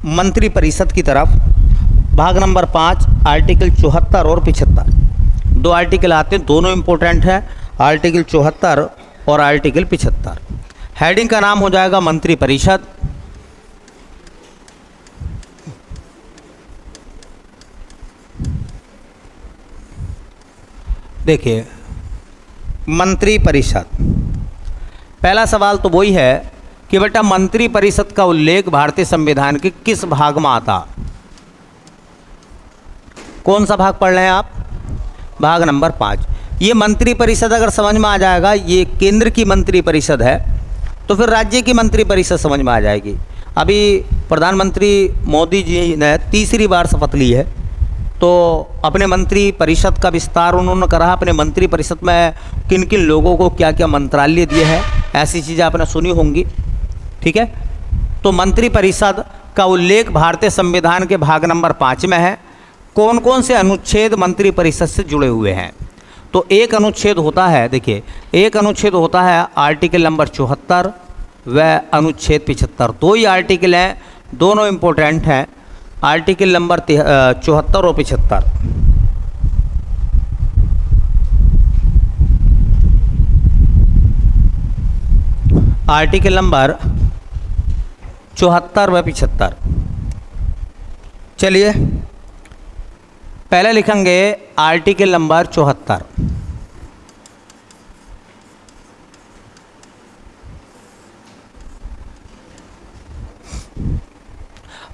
मंत्रिपरिषद की तरफ। भाग नंबर 5 आर्टिकल 74 और 75, दो आर्टिकल आते हैं, दोनों इम्पोर्टेंट हैं, आर्टिकल 74 और आर्टिकल 75। हेडिंग का नाम हो जाएगा मंत्रिपरिषद। देखिए मंत्रिपरिषद, पहला सवाल तो वही है कि बेटा मंत्रिपरिषद का उल्लेख भारतीय संविधान के किस भाग में आता। कौन सा भाग पढ़ रहे हैं आप? भाग नंबर 5। ये मंत्रिपरिषद अगर समझ में आ जाएगा, ये केंद्र की मंत्रिपरिषद है, तो फिर राज्य की मंत्रिपरिषद समझ में आ जाएगी। अभी प्रधानमंत्री मोदी जी ने तीसरी बार शपथ ली है, तो अपने मंत्रिपरिषद का विस्तार उन्होंने करा। अपने मंत्रिपरिषद में किन किन लोगों को क्या क्या मंत्रालय दिए हैं, ऐसी चीज़ें आपने सुनी होंगी। ठीक है, तो मंत्रिपरिषद का उल्लेख भारतीय संविधान के भाग नंबर 5 में है। कौन कौन से अनुच्छेद मंत्रिपरिषद से जुड़े हुए हैं? तो एक अनुच्छेद होता है, देखिए एक अनुच्छेद होता है आर्टिकल नंबर 74 व अनुच्छेद 75। दो ही आर्टिकल हैं, दोनों इम्पोर्टेंट हैं, आर्टिकल नंबर 74 और 75। आर्टिकल नंबर 74 व 75। चलिए पहले लिखेंगे आर्टिकल नंबर 74।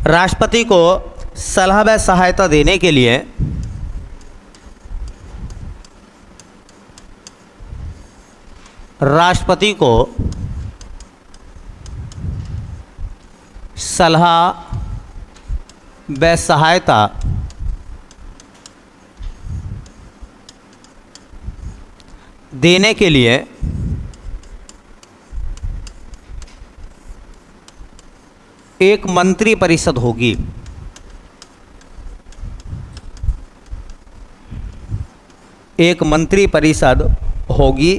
राष्ट्रपति को सलाह व सहायता देने के लिए राष्ट्रपति को सलाह व सहायता देने के लिए एक मंत्रिपरिषद होगी। एक मंत्रिपरिषद होगी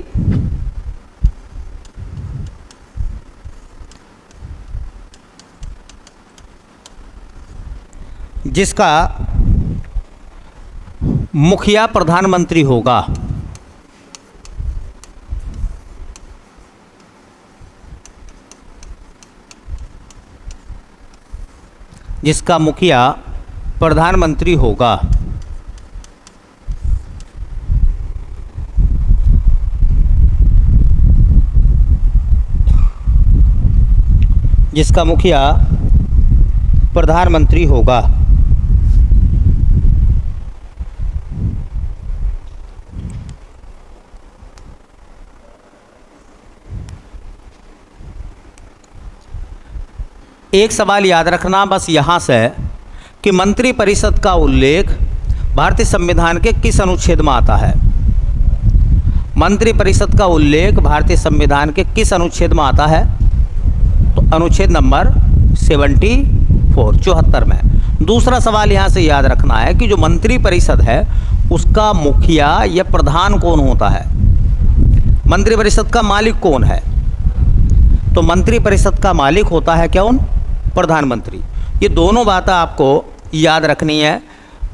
जिसका मुखिया प्रधानमंत्री होगा। जिसका मुखिया प्रधानमंत्री होगा। जिसका मुखिया प्रधानमंत्री होगा। एक सवाल याद रखना बस यहाँ से कि मंत्रिपरिषद का उल्लेख भारतीय संविधान के किस अनुच्छेद में आता है? मंत्रिपरिषद का उल्लेख भारतीय संविधान के किस अनुच्छेद में आता है? तो अनुच्छेद नंबर 74 में। दूसरा सवाल यहाँ से याद रखना है कि जो मंत्रिपरिषद है उसका मुखिया या प्रधान कौन होता है? मंत्रिपरिषद का मालिक कौन है? तो मंत्रिपरिषद का मालिक होता है कौन? प्रधानमंत्री। ये दोनों बातें आपको याद रखनी है।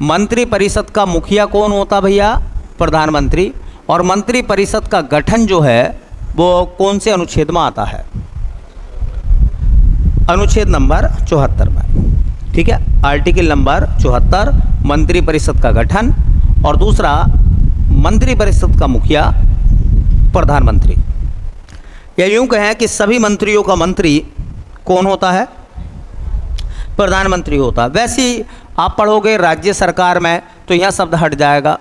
मंत्रिपरिषद का मुखिया कौन होता भैया? प्रधानमंत्री। और मंत्रिपरिषद का गठन जो है वो कौन से अनुच्छेद में आता है? अनुच्छेद नंबर 74 में। ठीक है, आर्टिकल नंबर 74 मंत्रिपरिषद का गठन, और दूसरा मंत्रिपरिषद का मुखिया प्रधानमंत्री। या यूँ कहें कि सभी मंत्रियों का मंत्री कौन होता है? प्रधानमंत्री होता है। वैसे ही आप पढ़ोगे राज्य सरकार में तो यहाँ शब्द हट जाएगा,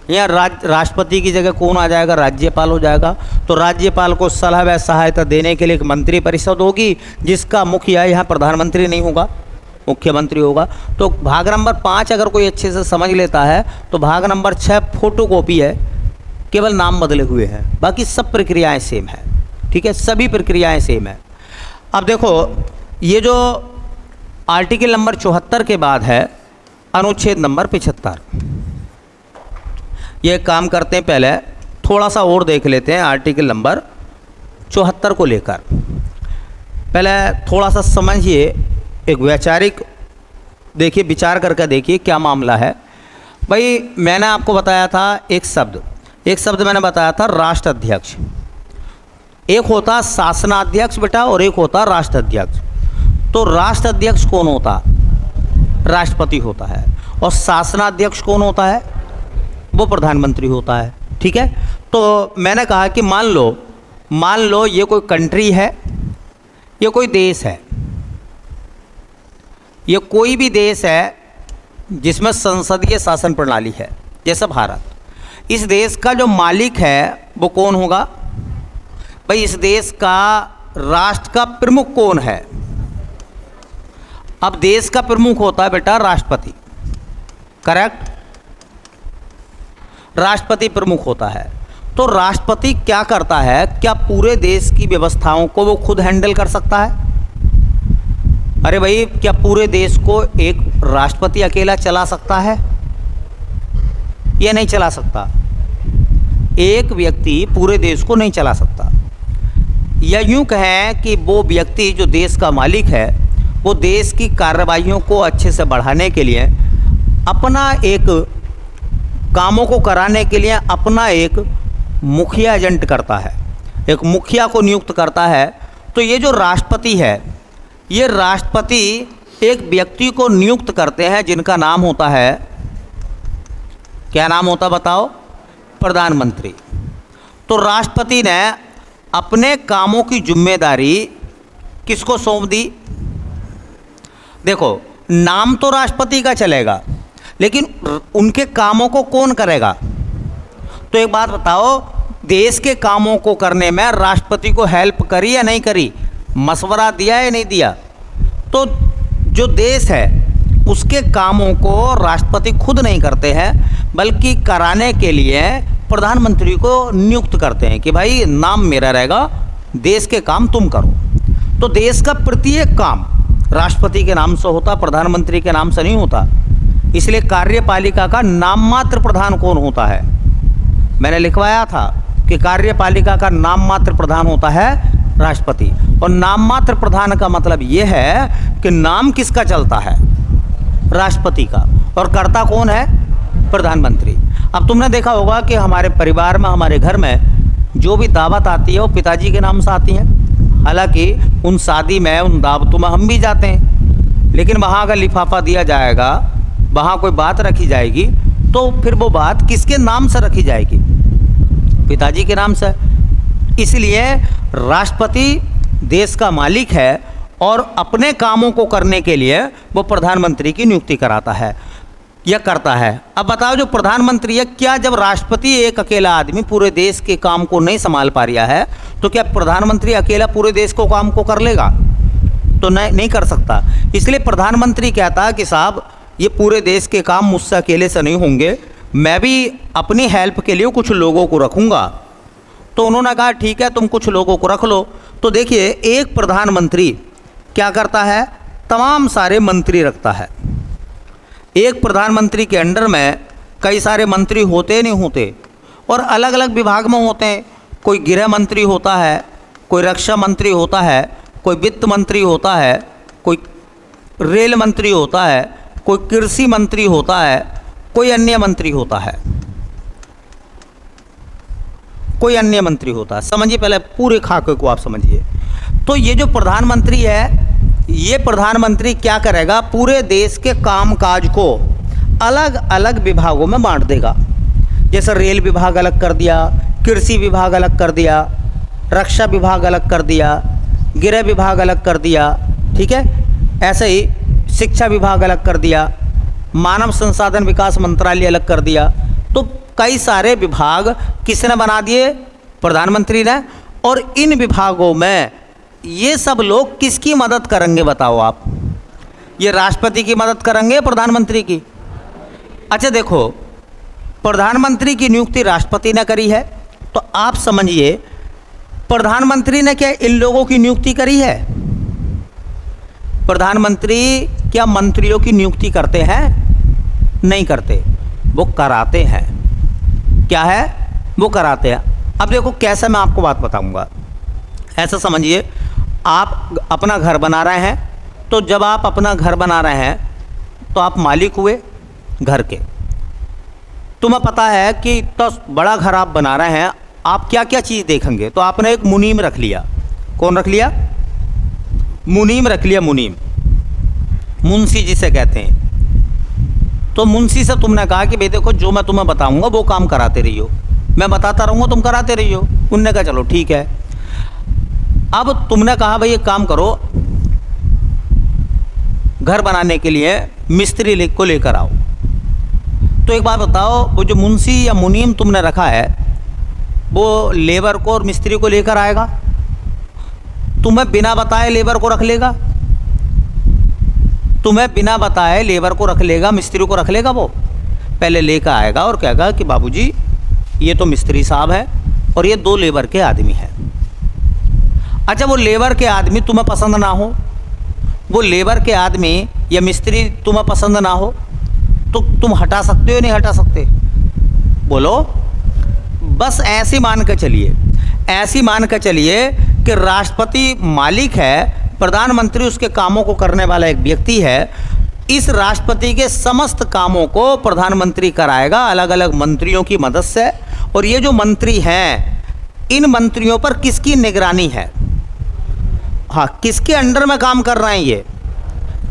यहाँ राष्ट्रपति की जगह कौन आ जाएगा? राज्यपाल हो जाएगा। तो राज्यपाल को सलाह व सहायता देने के लिए एक मंत्रिपरिषद होगी जिसका मुखिया यहाँ प्रधानमंत्री नहीं होगा, मुख्यमंत्री होगा। तो भाग नंबर 5 अगर कोई अच्छे से समझ लेता है तो भाग नंबर 6 फोटोकॉपी है, केवल नाम बदले हुए हैं, बाकी सब प्रक्रियाएं सेम है। ठीक है, सभी प्रक्रियाएं सेम है। अब देखो ये जो आर्टिकल नंबर 74 के बाद है अनुच्छेद नंबर 75। ये काम करते हैं, पहले थोड़ा सा और देख लेते हैं आर्टिकल नंबर 74 को लेकर। पहले थोड़ा सा समझिए, एक वैचारिक देखिए, विचार करके देखिए क्या मामला है। भाई मैंने आपको बताया था एक शब्द मैंने बताया था राष्ट्र अध्यक्ष। एक होता शासनाध्यक्ष बेटा और एक होता राष्ट्र अध्यक्ष। तो राष्ट्र अध्यक्ष कौन होता? राष्ट्रपति होता है। और शासनाध्यक्ष कौन होता है? वो प्रधानमंत्री होता है। ठीक है। तो मैंने कहा कि मान लो ये कोई कंट्री है, ये कोई देश है, ये कोई भी देश है जिसमें संसदीय शासन प्रणाली है, जैसे भारत। इस देश का जो मालिक है वो कौन होगा? भाई इस देश का राष्ट्र का प्रमुख कौन है? अब देश का प्रमुख होता है बेटा राष्ट्रपति, करेक्ट? राष्ट्रपति प्रमुख होता है। तो राष्ट्रपति क्या करता है? क्या पूरे देश की व्यवस्थाओं को वो खुद हैंडल कर सकता है? अरे भाई, क्या पूरे देश को एक राष्ट्रपति अकेला चला सकता है? ये नहीं चला सकता। एक व्यक्ति पूरे देश को नहीं चला सकता। या यूं कहें कि वो व्यक्ति जो देश का मालिक है, वो देश की कार्रवाइयों को अच्छे से बढ़ाने के लिए अपना एक कामों को कराने के लिए अपना एक मुखिया एजेंट करता है, एक मुखिया को नियुक्त करता है। तो ये जो राष्ट्रपति है, ये राष्ट्रपति एक व्यक्ति को नियुक्त करते हैं जिनका नाम होता है, क्या नाम होता बताओ? प्रधानमंत्री। तो राष्ट्रपति ने अपने कामों की जिम्मेदारी किसको सौंप दी? देखो, नाम तो राष्ट्रपति का चलेगा, लेकिन उनके कामों को कौन करेगा? तो एक बात बताओ, देश के कामों को करने में राष्ट्रपति को हेल्प करी या नहीं करी? मशवरा दिया या नहीं दिया? तो जो देश है उसके कामों को राष्ट्रपति खुद नहीं करते हैं, बल्कि कराने के लिए प्रधानमंत्री को नियुक्त करते हैं कि भाई नाम मेरा रहेगा, देश के काम तुम करो। तो देश का प्रत्येक काम राष्ट्रपति के नाम से होता, प्रधानमंत्री के नाम से नहीं होता। इसलिए कार्यपालिका का नाम मात्र प्रधान कौन होता है? मैंने लिखवाया था कि कार्यपालिका का नाम मात्र प्रधान होता है राष्ट्रपति। और नाम मात्र प्रधान का मतलब ये है कि नाम किसका चलता है? राष्ट्रपति का। और कर्ता कौन है? प्रधानमंत्री। अब तुमने देखा होगा कि हमारे परिवार में, हमारे घर में जो भी दावत आती है वो पिताजी के नाम से आती है। हालांकि उन शादी में, उन दावतों में हम भी जाते हैं, लेकिन वहाँ अगर लिफाफा दिया जाएगा, वहाँ कोई बात रखी जाएगी, तो फिर वो बात किसके नाम से रखी जाएगी? पिताजी के नाम से। इसलिए राष्ट्रपति देश का मालिक है और अपने कामों को करने के लिए वो प्रधानमंत्री की नियुक्ति कराता है या करता है। अब बताओ, जो प्रधानमंत्री है, क्या जब राष्ट्रपति एक अकेला आदमी पूरे देश के काम को नहीं संभाल पा रहा है, तो क्या प्रधानमंत्री अकेला पूरे देश को काम को कर लेगा? तो नहीं कर सकता। इसलिए प्रधानमंत्री कहता है कि साहब, ये पूरे देश के काम मुझसे अकेले से नहीं होंगे, मैं भी अपनी हेल्प के लिए कुछ लोगों को रखूँगा। तो उन्होंने कहा ठीक है, तुम कुछ लोगों को रख लो। तो देखिए, एक प्रधानमंत्री क्या करता है? तमाम सारे मंत्री रखता है। एक प्रधानमंत्री के अंडर में कई सारे मंत्री होते नहीं होते, और अलग अलग विभाग में होते हैं। कोई गृह मंत्री होता है, कोई रक्षा मंत्री होता है, कोई वित्त मंत्री होता है, कोई रेल मंत्री होता है, कोई कृषि मंत्री होता है, कोई अन्य मंत्री होता है, कोई अन्य मंत्री होता है। समझिए, पहले पूरे खाके को आप समझिए। तो ये जो प्रधानमंत्री है, ये प्रधानमंत्री क्या करेगा? पूरे देश के कामकाज को अलग अलग विभागों में बांट देगा। जैसे रेल विभाग अलग कर दिया, कृषि विभाग अलग कर दिया, रक्षा विभाग अलग कर दिया, गृह विभाग अलग कर दिया, ठीक है। ऐसे ही शिक्षा विभाग अलग कर दिया, मानव संसाधन विकास मंत्रालय अलग कर दिया। तो कई सारे विभाग किसने बना दिए? प्रधानमंत्री ने। और इन विभागों में ये सब लोग किसकी मदद करेंगे बताओ आप? ये राष्ट्रपति की मदद करेंगे, प्रधानमंत्री की? अच्छा देखो, प्रधानमंत्री की नियुक्ति राष्ट्रपति ने करी है, तो आप समझिए प्रधानमंत्री ने क्या इन लोगों की नियुक्ति करी है? प्रधानमंत्री क्या मंत्रियों की नियुक्ति करते हैं? नहीं करते, वो कराते हैं। क्या है? वो कराते हैं। अब देखो कैसे, मैं आपको बात बताऊंगा। ऐसा समझिए, आप अपना घर बना रहे हैं, तो जब आप अपना घर बना रहे हैं तो आप मालिक हुए घर के। तुम्हें पता है कि इतना बड़ा घर आप बना रहे हैं, आप क्या क्या चीज़ देखेंगे, तो आपने एक मुनीम रख लिया। कौन रख लिया? मुनीम रख लिया। मुनीम, मुंशी जिसे कहते हैं। तो मुंशी से तुमने कहा कि भाई देखो, जो मैं तुम्हें बताऊंगा वो काम कराते रहियो, मैं बताता रहूँगा, तुम कराते रहियो। उनने कहा चलो ठीक है। अब तुमने कहा भाई एक काम करो, घर बनाने के लिए मिस्त्री को लेकर आओ। तो एक बात बताओ, वो जो मुंशी या मुनीम तुमने रखा है, वो लेबर को और मिस्त्री को लेकर आएगा? तुम्हें बिना बताए लेबर को रख लेगा? तुम्हें बिना बताए लेबर को रख लेगा, मिस्त्री को रख लेगा? वो पहले लेकर आएगा और कहेगा कि बाबूजी ये तो मिस्त्री साहब है और ये 2 लेबर के आदमी हैं। अच्छा, वो लेबर के आदमी तुम्हें पसंद ना हो, वो लेबर के आदमी या मिस्त्री तुम्हें पसंद ना हो, तो तुम हटा सकते हो नहीं हटा सकते? बोलो। बस ऐसी मान के चलिए, ऐसी मान के चलिए कि राष्ट्रपति मालिक है, प्रधानमंत्री उसके कामों को करने वाला एक व्यक्ति है। इस राष्ट्रपति के समस्त कामों को प्रधानमंत्री कराएगा अलग अलग मंत्रियों की मदद से। और ये जो मंत्री हैं, इन मंत्रियों पर किसकी निगरानी है? हाँ, किसके अंडर में काम कर रहे हैं? ये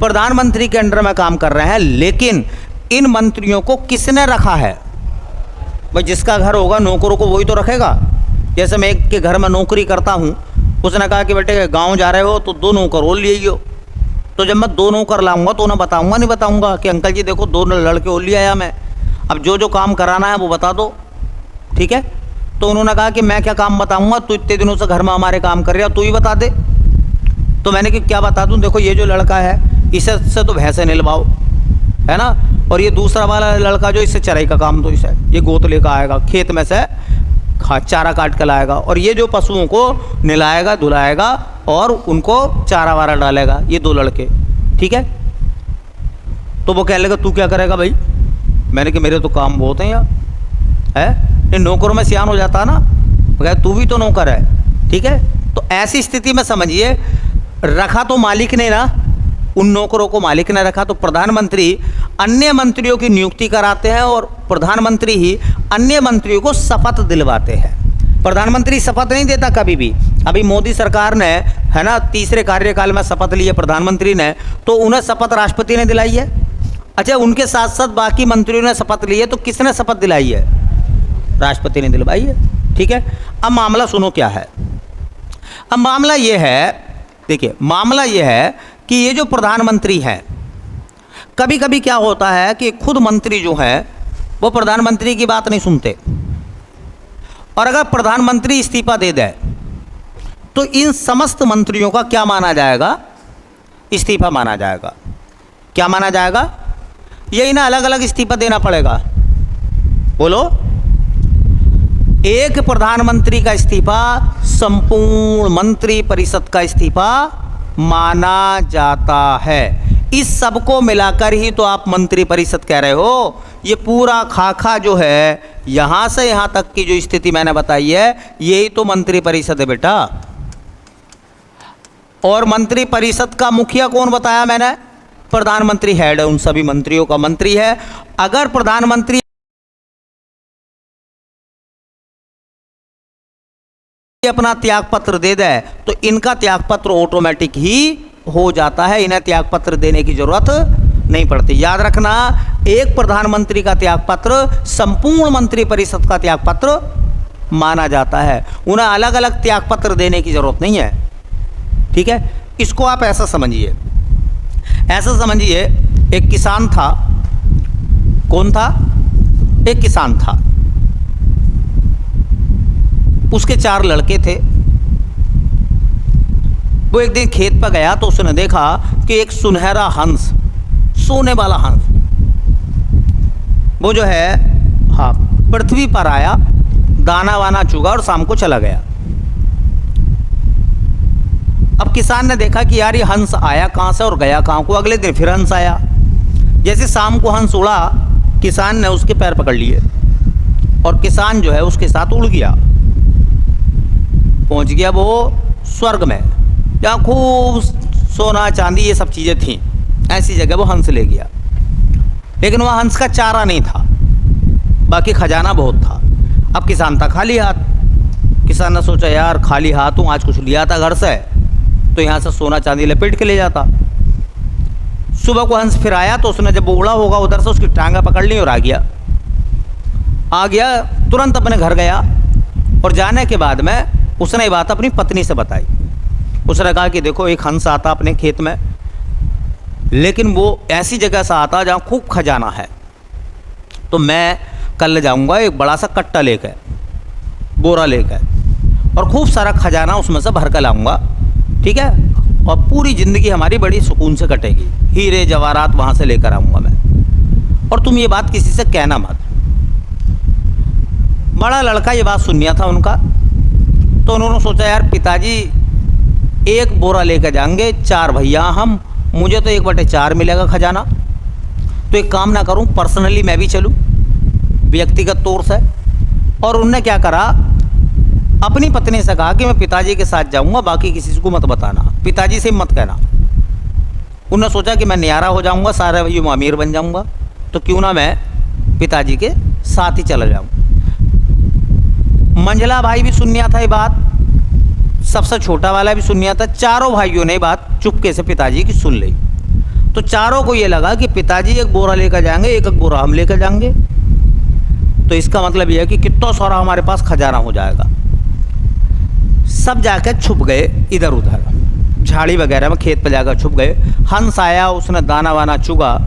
प्रधानमंत्री के अंडर में काम कर रहे हैं। लेकिन इन मंत्रियों को किसने रखा है? भाई जिसका घर होगा नौकरों को वही तो रखेगा। जैसे मैं एक के घर में नौकरी करता हूँ, उसने कहा कि बेटे गांव जा रहे हो तो 2 नौकर और ले आइयो। तो जब मैं 2 नौकर लाऊंगा तो उन्हें बताऊंगा नहीं बताऊंगा कि अंकल जी देखो 2 लड़के और ले आया मैं, अब जो जो काम कराना है वो बता दो, ठीक है? तो उन्होंने कहा कि मैं क्या काम बताऊंगा, तू इतने दिनों से घर में हमारे काम कर रहा, तू ही बता दे। तो मैंने कि क्या बता दूँ, देखो ये जो लड़का है इससे तो भैंसे निलवाओ, है ना, और ये दूसरा वाला लड़का जो इससे चराई का काम, तो इसे ये गोत लेकर आएगा खेत में से, चारा काट कर लाएगा, और ये जो पशुओं को नहलाएगा धुलाएगा और उनको चारा वारा डालेगा, ये 2 लड़के, ठीक है? तो वो कहने लगा तू क्या करेगा भाई? मैंने कि मेरे तो काम बहुत हैं यार, है? इन नौकरों में सियान हो जाता ना, कह तू भी तो नौकर है, ठीक है? तो ऐसी स्थिति में समझिए, रखा तो मालिक ने ना, उन नौकरों को मालिक ने रखा। तो प्रधानमंत्री अन्य मंत्रियों की नियुक्ति कराते हैं और प्रधानमंत्री ही अन्य मंत्रियों को शपथ दिलवाते हैं। प्रधानमंत्री शपथ नहीं देता कभी भी। अभी मोदी सरकार ने, है ना, 3रे कार्यकाल में शपथ ली है प्रधानमंत्री ने, तो उन्हें शपथ राष्ट्रपति ने दिलाई है। अच्छा, उनके साथ साथ बाकी मंत्रियों ने शपथ ली है, तो किसने शपथ दिलाई है? राष्ट्रपति ने दिलवाई है, ठीक है? अब मामला सुनो क्या है। अब मामला ये है, देखिए मामला ये है कि ये जो प्रधानमंत्री हैं, कभी कभी क्या होता है कि खुद मंत्री जो है वो प्रधानमंत्री की बात नहीं सुनते, और अगर प्रधानमंत्री इस्तीफा दे दे तो इन समस्त मंत्रियों का क्या माना जाएगा? इस्तीफा माना जाएगा। क्या माना जाएगा? ये इन्हें अलग अलग इस्तीफा देना पड़ेगा। बोलो। एक प्रधानमंत्री का इस्तीफा संपूर्ण मंत्री परिषद का इस्तीफा माना जाता है। इस सब को मिलाकर ही तो आप मंत्री परिषद कह रहे हो। ये पूरा खाका जो है, यहाँ से यहाँ तक की जो स्थिति मैंने बताई है, यही तो मंत्री परिषद है बेटा। और मंत्री परिषद का मुखिया कौन बताया मैंने? प्रधानमंत्री हेड है, उन सभी मंत्रियों का मंत्री है। अगर प्रधानमंत्री अपना त्यागपत्र दे दे तो इनका त्यागपत्र ऑटोमेटिक ही हो जाता है, इन्हें त्यागपत्र देने की जरूरत नहीं पड़ती। याद रखना, एक प्रधानमंत्री का त्यागपत्र संपूर्ण मंत्री परिषद का त्यागपत्र माना जाता है, उन्हें अलग अलग त्यागपत्र देने की जरूरत नहीं है, ठीक है? इसको आप ऐसा समझिए, ऐसा समझिए, एक किसान था। कौन था? एक किसान था, उसके 4 लड़के थे। वो एक दिन खेत पर गया तो उसने देखा कि एक सुनहरा हंस, सोने वाला हंस, वो जो है, हाँ, पृथ्वी पर आया, दाना वाना चुगा और शाम को चला गया। अब किसान ने देखा कि यार ये हंस आया कहाँ से और गया कहाँ को। अगले दिन फिर हंस आया। जैसे शाम को हंस उड़ा, किसान ने उसके पैर पकड़ लिए और किसान जो है उसके साथ उड़ गया, पहुंच गया वो स्वर्ग में, जहाँ खूब सोना चांदी ये सब चीज़ें थीं। ऐसी जगह वो हंस ले गया। लेकिन वहाँ हंस का चारा नहीं था, बाकी खजाना बहुत था। अब किसान था खाली हाथ। किसान ने सोचा यार खाली हाथ हूँ, आज कुछ लिया था घर से तो यहाँ से सोना चांदी लपेट के ले जाता। सुबह को हंस फिर आया तो उसने जब उड़ा होगा उधर से उसकी टांगा पकड़ ली और आ गया। तुरंत अपने घर गया और जाने के बाद में उसने ये बात अपनी पत्नी से बताई। उसने कहा कि देखो एक हंस आता अपने खेत में, लेकिन वो ऐसी जगह से आता जहाँ खूब खजाना है, तो मैं कल जाऊँगा एक बड़ा सा कट्टा लेकर, बोरा लेकर, और खूब सारा खजाना उसमें से भर कर लाऊँगा, ठीक है, और पूरी ज़िंदगी हमारी बड़ी सुकून से कटेगी, हीरे जवाहरात वहाँ से लेकर आऊँगा मैं, और तुम ये बात किसी से कहना मत। बड़ा लड़का ये बात सुनिया था उनका, तो उन्होंने सोचा यार पिताजी एक बोरा लेकर जाएंगे, 4 भैया हम, मुझे तो 1/4 मिलेगा खजाना, तो एक काम ना करूं पर्सनली मैं भी चलूं व्यक्तिगत तौर से। और उनने क्या करा, अपनी पत्नी से कहा कि मैं पिताजी के साथ जाऊंगा, बाकी किसी को मत बताना, पिताजी से मत कहना। उन्होंने सोचा कि मैं न्यारा हो जाऊंगा, सारे भैया मैं अमीर बन जाऊंगा, तो क्यों ना मैं पिताजी के साथ ही चला जाऊँ। मंझला भाई भी सुनिया था ये बात, सबसे छोटा वाला भी सुनिया था, चारों भाइयों ने बात चुपके से पिताजी की सुन ली। तो चारों को ये लगा कि पिताजी एक बोरा लेकर जाएंगे, एक बोरा हम लेकर जाएंगे, तो इसका मतलब यह है कि कितना सारा हमारे पास खजाना हो जाएगा। सब जाकर छुप गए इधर उधर, झाड़ी वगैरह में खेत पर जाकर छुप गए। हंस आया, उसने दाना वाना चुगा,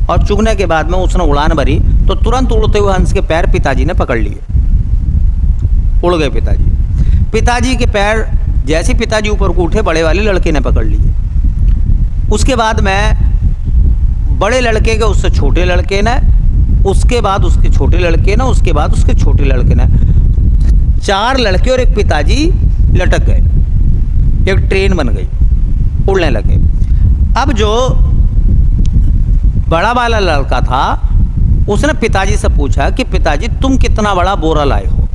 और चुगने के बाद में उसने उड़ान भरी, तो तुरंत उड़ते हुए हंस के पैर पिताजी ने पकड़ लिए, उड़ गए पिताजी के पैर। जैसे पिताजी ऊपर को उठे, बड़े वाले लड़के ने पकड़ लिए। उसके बाद में बड़े लड़के के उससे छोटे लड़के ने, उसके बाद उसके छोटे लड़के ने, उसके बाद उसके छोटे लड़के ने, 4 लड़के और एक पिताजी लटक गए, एक ट्रेन बन गई, उड़ने लगे। अब जो बड़ा वाला लड़का था उसने पिताजी से पूछा कि पिताजी तुम कितना बड़ा बोरा लाए हो।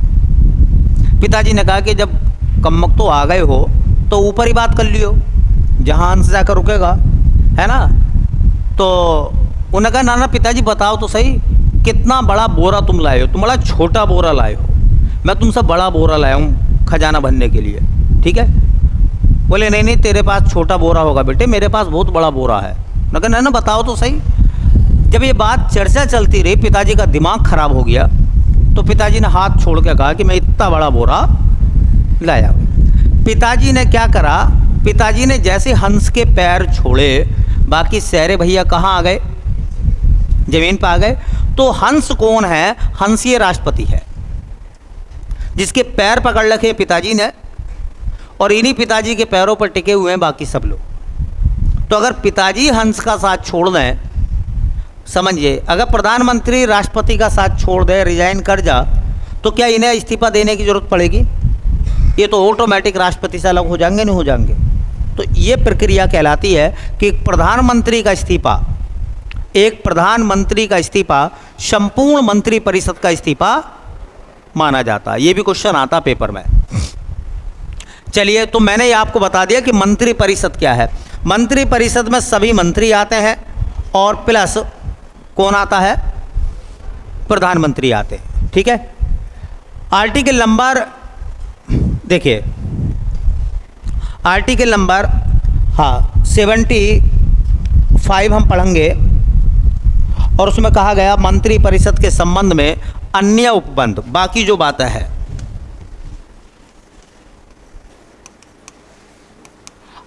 पिताजी ने कहा कि जब कमक तो आ गए हो तो ऊपर ही बात कर लियो, जहाँ हंस जाकर रुकेगा, है ना। तो उन्होंने कहा ना पिताजी बताओ तो सही, कितना बड़ा बोरा तुम लाए हो, तुम बड़ा छोटा बोरा लाए हो, मैं तुमसे बड़ा बोरा लाया हूँ खजाना भरने के लिए, ठीक है। बोले नहीं तेरे पास छोटा बोरा होगा बेटे, मेरे पास बहुत बड़ा बोरा है। मैं कहा ना बताओ तो सही। जब ये बात चर्चा चलती रही, पिताजी का दिमाग खराब हो गया, तो पिताजी ने हाथ छोड़ के कहा कि मैं इतना बड़ा बोरा लाया। पिताजी ने क्या करा, पिताजी ने जैसे हंस के पैर छोड़े, बाकी सारे भैया कहाँ आ गए, जमीन पर आ गए। तो हंस कौन है, हंस ये राष्ट्रपति है, जिसके पैर पकड़ रखे पिताजी ने, और इन्हीं पिताजी के पैरों पर टिके हुए हैं बाकी सब लोग। तो अगर पिताजी हंस का साथ छोड़ दें, समझिए, अगर प्रधानमंत्री राष्ट्रपति का साथ छोड़ दे, रिजाइन कर जा, तो क्या इन्हें इस्तीफा देने की जरूरत पड़ेगी? ये तो ऑटोमेटिक राष्ट्रपति से अलग हो जाएंगे, नहीं हो जाएंगे। तो ये प्रक्रिया कहलाती है कि एक प्रधानमंत्री का इस्तीफा संपूर्ण मंत्री परिषद का इस्तीफा माना जाता है। ये भी क्वेश्चन आता पेपर में। चलिए, तो मैंने ये आपको बता दिया कि मंत्री परिषद क्या है। मंत्री परिषद में सभी मंत्री आते हैं और प्लस कौन आता है, प्रधानमंत्री आते हैं, ठीक है। आर्टिकल नंबर देखिए, आर्टिकल नंबर 75 हम पढ़ेंगे, और उसमें कहा गया मंत्री परिषद के संबंध में अन्य उपबंध, बाकी जो बातें हैं।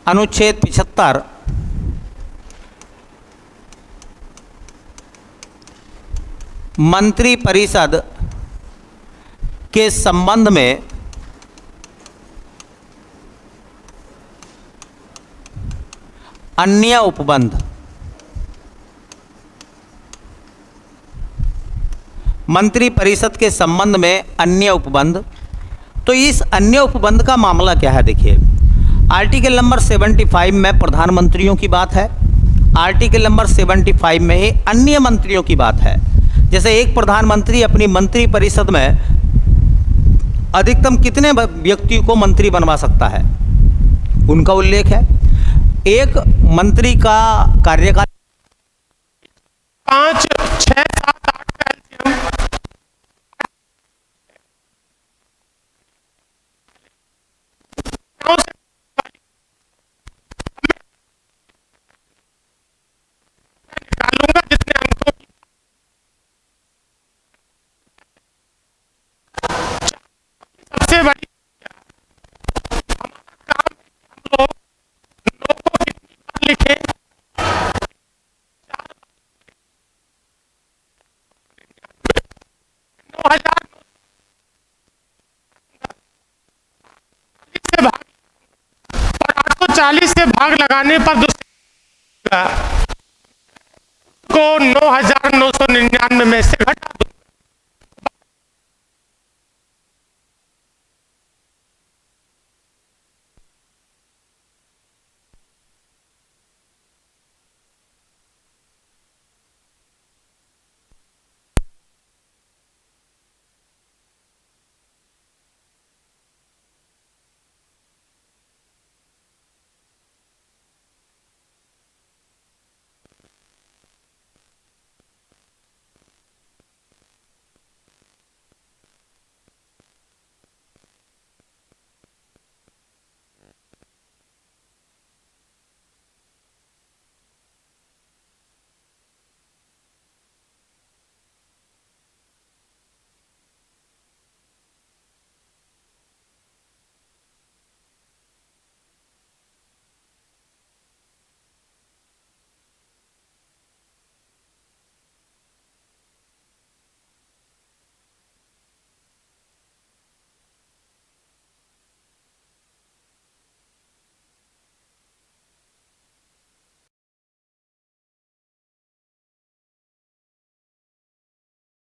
अनुच्छेद 75 मंत्री परिषद के संबंध में अन्य उपबंध, मंत्री परिषद के संबंध में अन्य उपबंध। तो इस अन्य उपबंध का मामला क्या है, देखिए, आर्टिकल नंबर 75 में प्रधानमंत्रियों की बात है, आर्टिकल नंबर 75 में ही अन्य मंत्रियों की बात है। जैसे एक प्रधानमंत्री अपनी मंत्री परिषद में अधिकतम कितने व्यक्ति को मंत्री बनवा सकता है, उनका उल्लेख है। एक मंत्री का कार्यकाल चालीस से भाग लगाने पर को 9,999 में से घटा